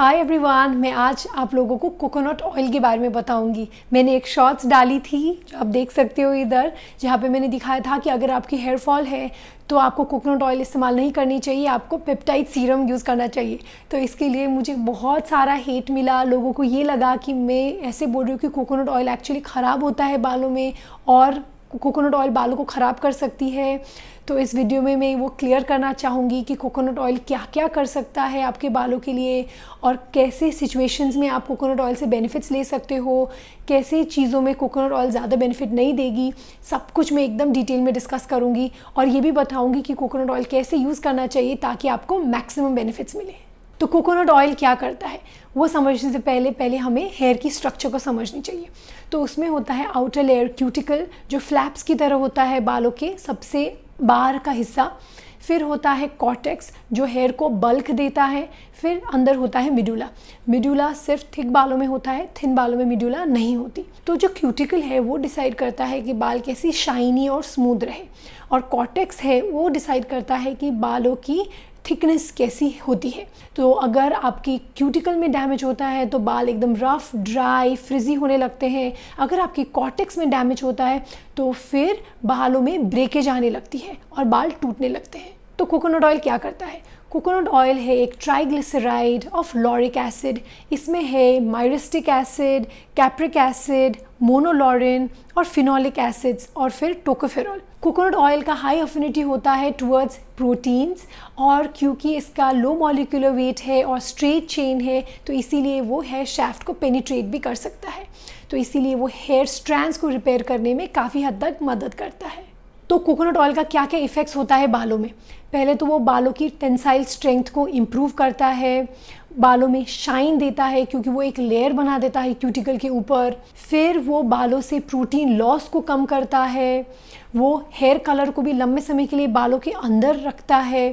Hi everyone, मैं आज आप लोगों को कोकोनट ऑयल के बारे में बताऊंगी। मैंने एक शॉर्ट्स डाली थी जो आप देख सकते हो इधर, जहाँ पे मैंने दिखाया था कि अगर आपकी हेयर फॉल है तो आपको कोकोनट ऑयल इस्तेमाल नहीं करनी चाहिए, आपको पेप्टाइड सीरम यूज़ करना चाहिए। तो इसके लिए मुझे बहुत सारा हेट मिला। लोगों को ये लगा कि मैं ऐसे बोल रही हूँ कि कोकोनट ऑयल एक्चुअली ख़राब होता है बालों में और कोकोनट ऑयल बालों को ख़राब कर सकती है। तो इस वीडियो में मैं वो क्लियर करना चाहूँगी कि कोकोनट ऑयल क्या क्या कर सकता है आपके बालों के लिए और कैसे सिचुएशंस में आप कोकोनट ऑयल से बेनिफिट्स ले सकते हो, कैसे चीज़ों में कोकोनट ऑयल ज़्यादा बेनिफिट नहीं देगी। सब कुछ मैं एकदम डिटेल में डिस्कस करूँगी और ये भी बताऊँगी कि कोकोनट ऑयल कैसे यूज़ करना चाहिए ताकि आपको मैक्सिमम बेनिफिट्स मिले। तो कोकोनट ऑयल क्या करता है वो समझने से पहले हमें हेयर की स्ट्रक्चर को समझनी चाहिए। तो उसमें होता है आउटर लेयर क्यूटिकल, जो फ्लैप्स की तरह होता है बालों के सबसे बाहर का हिस्सा। फिर होता है कॉर्टेक्स जो हेयर को बल्क देता है। फिर अंदर होता है मिडुला। मिडुला सिर्फ थिक बालों में होता है, थिन बालों में मिडुला नहीं होती। तो जो क्यूटिकल है वो डिसाइड करता है कि बाल कैसी शाइनी और स्मूथ रहे, और कॉर्टेक्स है वो डिसाइड करता है कि बालों की थिकनेस कैसी होती है। तो अगर आपकी क्यूटिकल में डैमेज होता है तो बाल एकदम रफ, ड्राई, फ्रिजी होने लगते हैं। अगर आपकी कॉर्टेक्स में डैमेज होता है तो फिर बालों में ब्रेकेज आने लगती है और बाल टूटने लगते हैं। तो कोकोनट ऑयल क्या करता है? कोकोनट ऑयल है एक ट्राइग्लिसराइड ऑफ लॉरिक एसिड। इसमें है माइरिस्टिक एसिड, कैप्रिक एसिड, मोनोलॉरिन और फिनोलिक एसिड्स और फिर टोकोफेरॉल। कोकोनट ऑयल का हाई अफिनिटी होता है टुवर्ड्स प्रोटीन्स, और क्योंकि इसका लो मॉलिक्यूलर वेट है और स्ट्रेट चेन है तो इसीलिए वो हेयर शाफ्ट को पेनिट्रेट भी कर सकता है। तो इसीलिए वो हेयर स्ट्रैंड्स को रिपेयर करने में काफ़ी हद तक मदद करता है। तो कोकोनट ऑयल का क्या क्या इफ़ेक्ट्स होता है बालों में? पहले तो वो बालों की टेंसाइल स्ट्रेंथ को इम्प्रूव करता है, बालों में शाइन देता है क्योंकि वो एक लेयर बना देता है क्यूटिकल के ऊपर। फिर वो बालों से प्रोटीन लॉस को कम करता है, वो हेयर कलर को भी लंबे समय के लिए बालों के अंदर रखता है।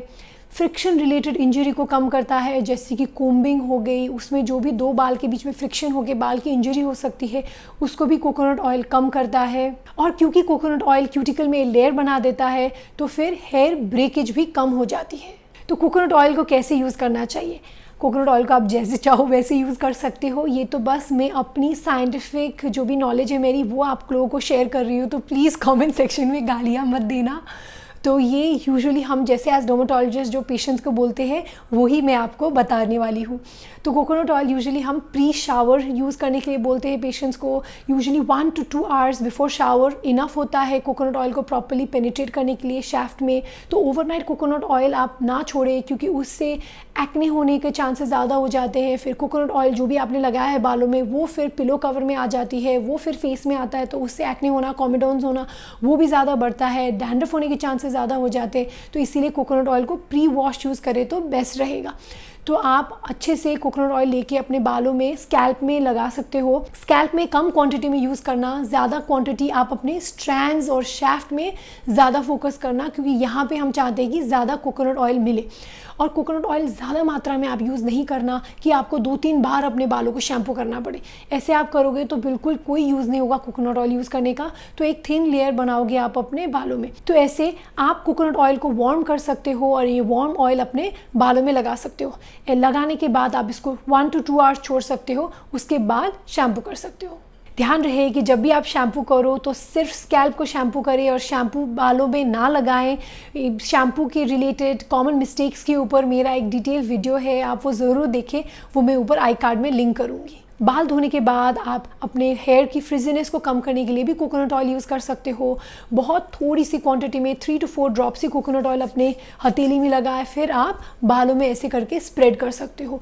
फ्रिक्शन रिलेटेड इंजरी को कम करता है, जैसे कि कोम्बिंग हो गई, उसमें जो भी दो बाल के बीच में फ्रिक्शन हो के बाल की इंजरी हो सकती है उसको भी कोकोनट ऑयल कम करता है। और क्योंकि कोकोनट ऑयल क्यूटिकल में लेयर बना देता है तो फिर हेयर ब्रेकेज भी कम हो जाती है। तो कोकोनट ऑयल को कैसे यूज़ करना चाहिए? कोकोनट ऑयल को आप जैसे चाहो वैसे यूज़ कर सकते हो। ये तो बस मैं अपनी साइंटिफिक जो भी नॉलेज है मेरी वो आप लोगों को शेयर कर रही हूँ, तो प्लीज़ कमेंट सेक्शन में गालियाँ मत देना। तो ये यूजुअली हम जैसे एज डर्मेटोलॉजिस्ट जो पेशेंट्स को बोलते हैं वही मैं आपको बताने वाली हूँ। तो कोकोनट ऑयल यूजुअली हम प्री शावर यूज़ करने के लिए बोलते हैं पेशेंट्स को। Usually 1 to 2 hours before shower enough होता है कोकोनट ऑयल को प्रॉपर्ली पेनिट्रेट करने के लिए शाफ्ट में। तो ओवरनाइट कोकोनट ऑयल आप ना छोड़ें क्योंकि उससे एक्ने होने के चांसेस ज़्यादा हो जाते हैं। फिर कोकोनट ऑयल जो भी आपने लगाया है बालों में वो फिर पिलो कवर में आ जाती है, वो फिर फेस में आता है, तो उससे एक्ने होना, कॉमेडोन्स होना वो भी ज़्यादा बढ़ता है, डैंड्रफ होने के चांसेस ज़्यादा हो जाते हैं। तो इसीलिए कोकोनट ऑयल को प्री वॉश यूज़ करें तो बेस्ट रहेगा। तो आप अच्छे से कोकोनट ऑयल लेके अपने बालों में स्कैल्प में लगा सकते हो। स्कैल्प में कम क्वांटिटी में यूज़ करना, ज़्यादा क्वांटिटी आप अपने स्ट्रैंड्स और शाफ्ट में ज़्यादा फोकस करना, क्योंकि यहाँ पे हम चाहते हैं कि ज़्यादा कोकोनट ऑयल मिले। और कोकोनट ऑयल ज़्यादा मात्रा में आप यूज़ नहीं करना कि आपको 2-3 बार अपने बालों को शैम्पू करना पड़े। ऐसे आप करोगे तो बिल्कुल कोई यूज़ नहीं होगा कोकोनट ऑयल यूज़ करने का। तो एक थिन लेयर बनाओगे आप अपने बालों में। तो ऐसे आप कोकोनट ऑयल को वार्म कर सकते हो और ये वार्म ऑयल अपने बालों में लगा सकते हो। लगाने के बाद आप इसको 1 to 2 आवर्स छोड़ सकते हो, उसके बाद शैम्पू कर सकते हो। ध्यान रहे कि जब भी आप शैम्पू करो तो सिर्फ स्कैल्प को शैम्पू करें और शैम्पू बालों में ना लगाएं। शैम्पू के रिलेटेड कॉमन मिस्टेक्स के ऊपर मेरा एक डिटेल वीडियो है, आप वो ज़रूर देखें, वो मैं ऊपर आई कार्ड में लिंक करूँगी। बाल धोने के बाद आप अपने हेयर की फ्रिजीनेस को कम करने के लिए भी कोकोनट ऑयल यूज़ कर सकते हो। बहुत थोड़ी सी क्वांटिटी में 3 to 4 drops he coconut oil अपने हथेली में लगाए, फिर आप बालों में ऐसे करके स्प्रेड कर सकते हो।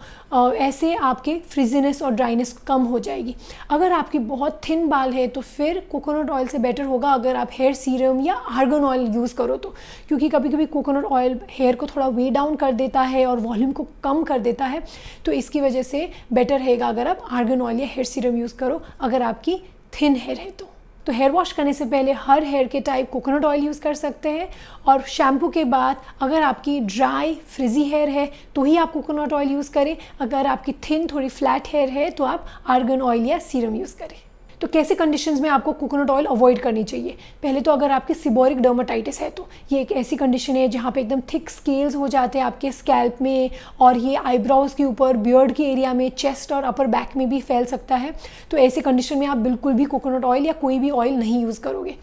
ऐसे आपके फ्रिजीनेस और ड्राइनेस कम हो जाएगी। अगर आपकी बहुत थिन बाल है तो फिर कोकोनट ऑयल से बेटर होगा अगर आप हेयर सीरम या आर्गन ऑयल यूज़ करो तो, क्योंकि कभी कभी कोकोनट ऑयल हेयर को थोड़ा वे डाउन कर देता है और वॉल्यूम को कम कर देता है। तो इसकी वजह से बेटर रहेगा अगर आप आर्गन ऑयल या हेयर सीरम यूज़ करो अगर आपकी थिन हेयर है तो हेयर वॉश करने से पहले हर हेयर के टाइप कोकोनट ऑयल यूज़ कर सकते हैं। और शैम्पू के बाद अगर आपकी ड्राई फ्रिजी हेयर है तो ही आप कोकोनट ऑयल यूज़ करें। अगर आपकी थिन थोड़ी फ्लैट हेयर है तो आप आर्गन ऑयल या सीरम यूज़ करें। तो कैसे कंडीशंस में आपको कोकोनट ऑयल अवॉइड करनी चाहिए? पहले तो अगर आपकी सीबोरिक डर्माटाइटिस है तो ये एक ऐसी कंडीशन है जहाँ पे एकदम थिक स्केल्स हो जाते हैं आपके स्कैल्प में, और ये आईब्रोज के ऊपर, बियर्ड के एरिया में, चेस्ट और अपर बैक में भी फैल सकता है। तो ऐसी कंडीशन में आप बिल्कुल भी कोकोनट ऑयल या कोई भी ऑयल नहीं यूज़ करोगे।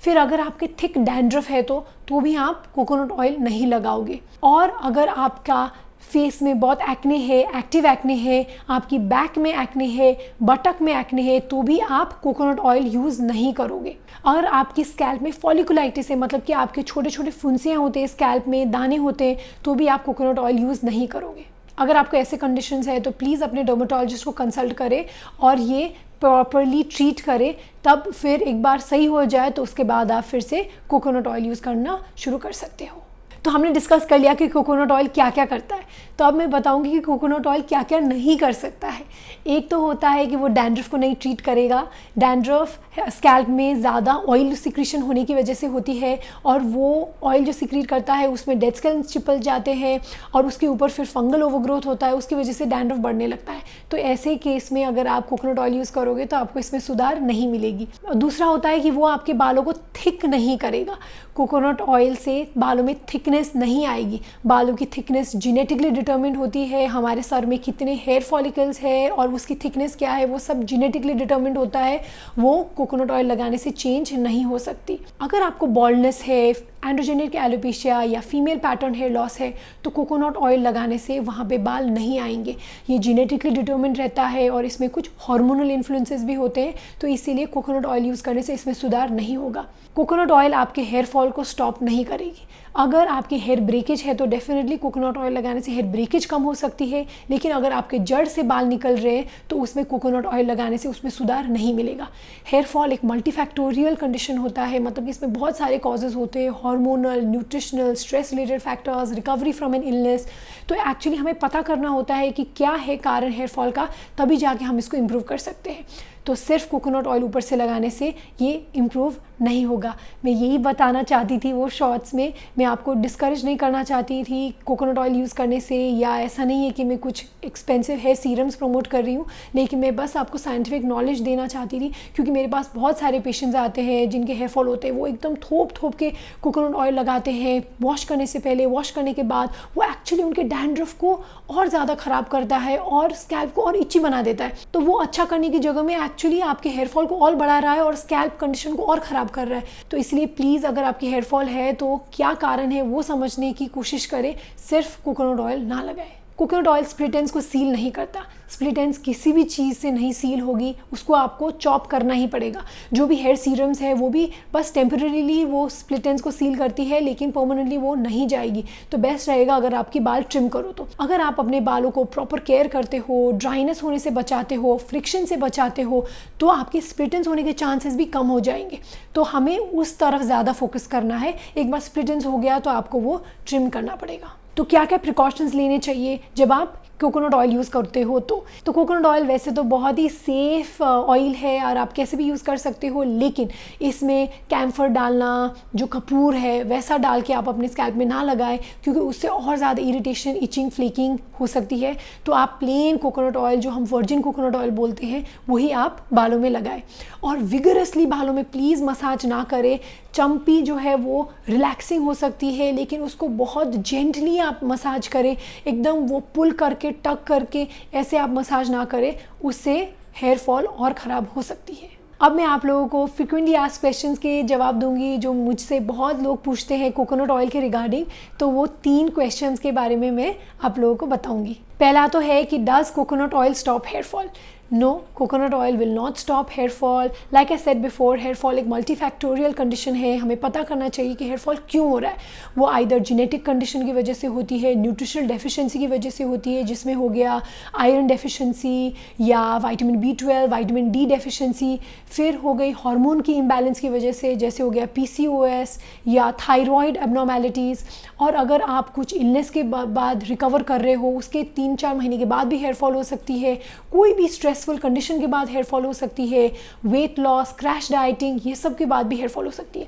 फिर अगर आपके थिक डैंड्रफ है तो भी आप कोकोनट ऑयल नहीं लगाओगे। और अगर आपका फेस में बहुत एक्ने है, एक्टिव एक्ने है, आपकी बैक में एक्ने है, बटक में एक्ने है, तो भी आप कोकोनट ऑयल यूज़ नहीं करोगे। और आपकी स्कैल्प में फॉलिकुलाइटिस है, मतलब कि आपके छोटे छोटे फुंसियाँ होते हैं स्कैल्प में, दाने होते हैं, तो भी आप कोकोनट ऑयल यूज़ नहीं करोगे। अगर आपको ऐसे कंडीशंस है तो प्लीज़ अपने डर्मेटोलॉजिस्ट को कंसल्ट करें और ये प्रॉपरली ट्रीट करें। तब फिर एक बार सही हो जाए तो उसके बाद आप फिर से कोकोनट ऑयल यूज़ करना शुरू कर सकते हो। तो हमने डिस्कस कर लिया कि कोकोनट ऑयल क्या क्या करता है। तो अब मैं बताऊंगी कि कोकोनट ऑयल क्या क्या नहीं कर सकता है। एक तो होता है कि वो डैंड्रफ को नहीं ट्रीट करेगा। डैंड्रफ स्कैल्प में ज़्यादा ऑयल सिक्रीशन होने की वजह से होती है, और वो ऑयल जो सिक्रीट करता है उसमें डेड सेल्स चिपक जाते हैं और उसके ऊपर फिर फंगल ओवरग्रोथ होता है, उसकी वजह से डैंड्रफ बढ़ने लगता है। तो ऐसे केस में अगर आप कोकोनट ऑयल यूज़ करोगे तो आपको इसमें सुधार नहीं मिलेगी। दूसरा होता है कि वो आपके बालों को थिक नहीं करेगा। कोकोनट ऑयल से बालों में थिकनेस नहीं आएगी। बालों की थिकनेस जेनेटिकली डिटर्मिन्ड होती है। हमारे सर में कितने हेयर फॉलिकल्स है और उसकी थिकनेस क्या है वो सब जेनेटिकली डिटर्मिन्ड होता है। वो कोकोनट ऑयल लगाने से चेंज नहीं हो सकती। अगर आपको बॉल्डनेस है, एंड्रोजेनिक एलोपेशिया या फीमेल पैटर्न हेयर लॉस है तो कोकोनट ऑयल लगाने से वहाँ पे बाल नहीं आएंगे। ये जेनेटिकली डिटर्मिन्ड रहता है और इसमें कुछ हार्मोनल इन्फ्लुएंसेस भी होते हैं, तो इसीलिए कोकोनट ऑयल यूज़ करने से इसमें सुधार नहीं होगा। कोकोनट ऑयल आपके हेयर फॉल को स्टॉप नहीं करेगी। अगर आपके हेयर ब्रेकेज है तो डेफिनेटली कोकोनट ऑयल लगाने से हेयर ब्रेकेज कम हो सकती है, लेकिन अगर आपके जड़ से बाल निकल रहे हैं तो उसमें कोकोनट ऑयल लगाने से उसमें सुधार नहीं मिलेगा। हेयर फॉल एक मल्टीफैक्टोरियल कंडीशन होता है, मतलब कि इसमें बहुत सारे कॉजेज़ होते हैं, hormonal, nutritional, stress related factors, recovery from an illness. तो एक्चुअली हमें पता करना होता है कि क्या है कारण हेयर फॉल का, तभी जाके हम इसको इम्प्रूव कर सकते हैं। तो सिर्फ कोकोनट ऑयल ऊपर से लगाने से ये इम्प्रूव नहीं होगा। मैं यही बताना चाहती थी वो शॉर्ट्स में। मैं आपको डिस्करेज नहीं करना चाहती थी कोकोनट ऑयल यूज़ करने से, या ऐसा नहीं है कि मैं कुछ एक्सपेंसिव हेयर सीरम्स प्रमोट कर रही हूँ, लेकिन मैं बस आपको साइंटिफिक नॉलेज देना चाहती थी। क्योंकि मेरे पास बहुत सारे पेशेंट्स आते हैं जिनके हेयर फॉल होते हैं, वो एकदम थोप के कोकोनट ऑयल लगाते हैं वॉश करने से पहले, वॉश करने के बाद। वो एक्चुअली उनके डैंड्रफ को और ज़्यादा ख़राब करता है और स्कैल्प को और इची बना देता है। तो वो अच्छा करने की जगह में एक्चुअली आपके हेयर फॉल को और बढ़ा रहा है और स्कैल्प कंडीशन को और ख़राब कर रहा है। तो इसलिए प्लीज़ अगर आपकी हेयर फॉल है तो क्या कारण है वो समझने की कोशिश करें, सिर्फ कोकोनट ऑयल ना लगाएं। कोकोनट ऑयल स्प्लिट एंड्स को सील नहीं करता। स्प्लिट एंड्स किसी भी चीज़ से नहीं सील होगी, उसको आपको चॉप करना ही पड़ेगा। जो भी हेयर सीरम्स है वो भी बस टेम्परेरीली वो स्प्लिट एंड्स को सील करती है, लेकिन परमानेंटली वो नहीं जाएगी। तो बेस्ट रहेगा अगर आपकी बाल ट्रिम करो तो। अगर आप अपने बालों को प्रॉपर केयर करते हो, ड्राइनेस होने से बचाते हो, फ्रिक्शन से बचाते हो, तो आपके स्प्लिट एंड्स होने के चांसेस भी कम हो जाएंगे। तो हमें उस तरफ ज़्यादा फोकस करना है। एक बार स्प्लिट एंड्स हो गया तो आपको वो ट्रिम करना पड़ेगा। तो क्या क्या प्रिकॉशंस लेने चाहिए जब आप कोकोनट ऑयल यूज़ करते हो? तो कोकोनट ऑयल वैसे तो बहुत ही सेफ़ ऑयल है और आप कैसे भी यूज़ कर सकते हो, लेकिन इसमें कैम्फर डालना, जो कपूर है वैसा डाल के आप अपने स्कैल्प में ना लगाएं, क्योंकि उससे और ज़्यादा इरिटेशन, इचिंग, फ्लेकिंग हो सकती है। तो आप प्लेन कोकोनट ऑयल, जो हम वर्जिन कोकोनट ऑयल बोलते हैं, वही आप बालों में लगाएं। और विगरसली बालों में प्लीज़ मसाज ना करें। चम्पी जो है वो रिलैक्सिंग हो सकती है, लेकिन उसको बहुत जेंटली आप मसाज करें, एकदम वो पुल करके, टक करके ऐसे आप मसाज ना करें, उससे हेयर फॉल और ख़राब हो सकती है। अब मैं आप लोगों को फ्रिक्वेंटली आस्क्ड क्वेश्चंस के जवाब दूंगी जो मुझसे बहुत लोग पूछते हैं कोकोनट ऑयल के रिगार्डिंग। तो वो 3 क्वेश्चंस के बारे में मैं आप लोगों को बताऊंगी। पहला तो है कि does coconut oil stop hair fall? No, coconut oil will not stop hair fall. Like I said before, hair fall एक multifactorial condition है। हमें पता करना चाहिए कि hair fall क्यों हो रहा है। वो either genetic condition की वजह से होती है, nutritional deficiency की वजह से होती है, जिसमें हो गया iron deficiency या vitamin B12, vitamin D deficiency। फिर हो गई हार्मोन की imbalance की वजह से, जैसे हो गया PCOS या thyroid abnormalities। और अगर आप कुछ इलनेस के बाद रिकवर कर रहे हो, उसके 3-4 महीने के बाद भी हेयर फॉल हो सकती है। कोई भी स्ट्रेसफुल कंडीशन के बाद हेयर फॉल हो सकती है। वेट लॉस, क्रैश डाइटिंग, ये सब के बाद भी हेयर फॉल हो सकती है।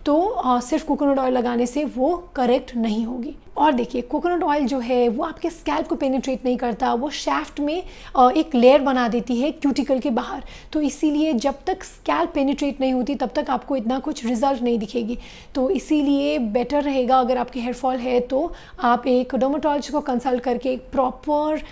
तो सिर्फ कोकोनट ऑयल लगाने से वो करेक्ट नहीं होगी। और देखिए, कोकोनट ऑयल जो है वो आपके स्कैल्प को पेनिट्रेट नहीं करता, वो शैफ्ट में एक लेयर बना देती है क्यूटिकल के बाहर। तो इसीलिए जब तक स्कैल्प पेनिट्रेट नहीं होती तब तक आपको इतना कुछ रिजल्ट नहीं दिखेगी। तो इसीलिए बेटर रहेगा, अगर आपके हेयर फॉल है तो आप एक डर्मेटोलॉजिस्ट को कंसल्ट करके एक प्रॉपर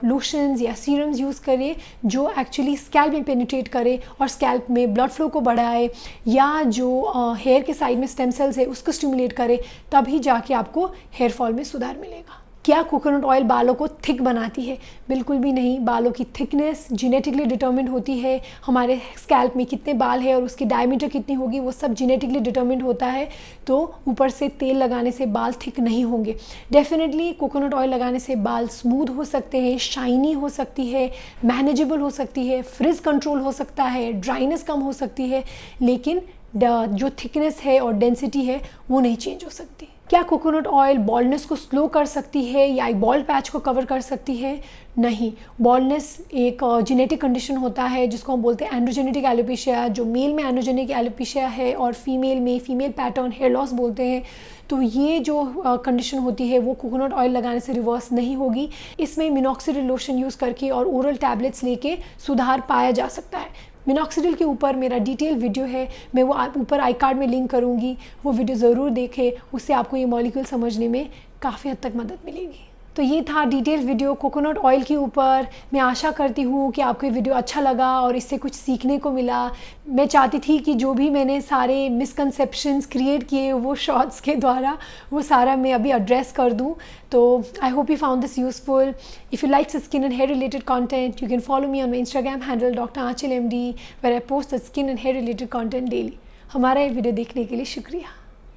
लोशंस या सीरम्स यूज़ करिए जो एक्चुअली स्कैल्प में पेनिट्रेट करे और स्कैल्प में ब्लड फ्लो को बढ़ाए, या जो हेयर के साइड में स्टेम सेल्स है उसको स्टिमुलेट करे, तभी जाके आपको हेयर फॉल में सुधार मिलेगा। क्या कोकोनट ऑयल बालों को थिक बनाती है? बिल्कुल भी नहीं। बालों की थिकनेस जेनेटिकली डिटर्मिन्ड होती है। हमारे स्कैल्प में कितने बाल है और उसकी डायमीटर कितनी होगी वो सब जेनेटिकली डिटर्मिन्ड होता है। तो ऊपर से तेल लगाने से बाल थिक नहीं होंगे। डेफिनेटली कोकोनट ऑयल लगाने से बाल स्मूथ हो सकते हैं, शाइनी हो सकती है, मैनेजेबल हो सकती है, फ्रिज कंट्रोल हो सकता है, ड्राइनेस कम हो सकती है, लेकिन जो थिकनेस है और डेंसिटी है वो नहीं चेंज हो सकती। क्या कोकोनट ऑयल बॉल्डनेस को स्लो कर सकती है या एक बॉल्ड पैच को कवर कर सकती है? नहीं। बॉल्डनेस एक जेनेटिक कंडीशन होता है जिसको हम बोलते हैं एंड्रोजेनेटिक एलोपेशिया, जो मेल में एंड्रोजेनिक एलोपेशिया है और फीमेल में फीमेल पैटर्न हेयर लॉस बोलते हैं। तो ये जो कंडीशन होती है वो कोकोनट ऑयल लगाने से रिवर्स नहीं होगी। इसमें मिनॉक्सिडिल लोशन यूज़ करके और ओरल टैबलेट्स लेके सुधार पाया जा सकता है। मिनॉक्सिडिल के ऊपर मेरा डिटेल वीडियो है, मैं वो ऊपर आई कार्ड में लिंक करूँगी, वो वीडियो ज़रूर देखें, उससे आपको ये मॉलिक्यूल समझने में काफ़ी हद तक मदद मिलेगी। तो ये था डिटेल वीडियो कोकोनट ऑयल के ऊपर। मैं आशा करती हूँ कि आपको ये वीडियो अच्छा लगा और इससे कुछ सीखने को मिला। मैं चाहती थी कि जो भी मैंने सारे मिसकंसेप्शंस क्रिएट किए वो शॉर्ट्स के द्वारा, वो सारा मैं अभी एड्रेस कर दूँ। तो I hope you found this useful. If you like skin and hair related content, you can follow me on my Instagram handle Dr. Aanchal MD, where I post the skin and hair related content daily. हमारा ये video देखने के लिए शुक्रिया।